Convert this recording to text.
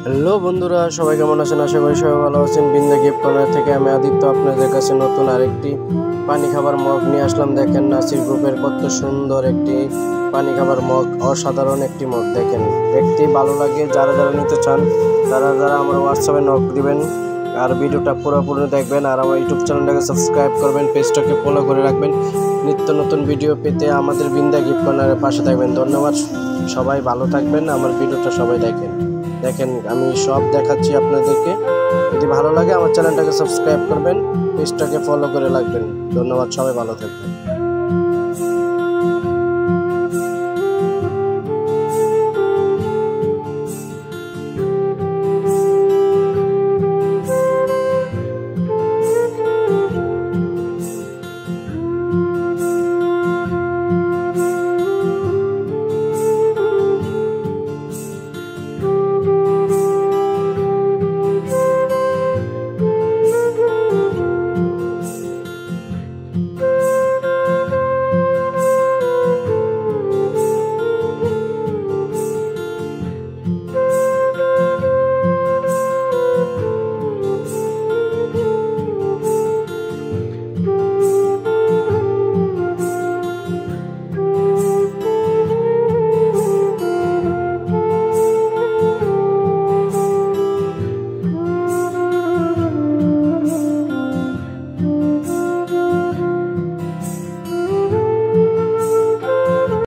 Hello বন্ধুরা, সবাই কেমন আছেন? আশা করি সবাই ভালো আছেন। বিন্দা গিফট কর্নার থেকে আমি আদিত্য আপনাদের কাছে নতুন আরেকটি পানি খাবার মগ নিয়ে আসলাম। দেখেন নাসির গ্রুপের কত সুন্দর একটি পানি খাবার মগ, অসাধারণ একটি মগ। দেখেন দেখতে ভালো লাগে। যারা যারা নিতে চান তারা আমার হোয়াটসঅ্যাপে নক দিবেন আর ভিডিওটা পুরোপুরি দেখবেন আর আমার ইউটিউব চ্যানেলটাকে সাবস্ক্রাইব করবেন, পেজটাকে ফলো করে রাখবেন। নিত্য নতুন ভিডিও পেতে আমাদের বিন্দা গিফট কর্নারের পাশে থাকবেন। ধন্যবাদ, সবাই ভালো থাকবেন। আমার ভিডিওটা সবাই দেখেন আমি সব দেখাচ্ছি আপনাদেরকে। যদি ভালো লাগে আমার চ্যানেলটাকে সাবস্ক্রাইব করবেন, পেজটাকে ফলো করে রাখবেন। ধন্যবাদ, সবাই ভালো থাকবেন।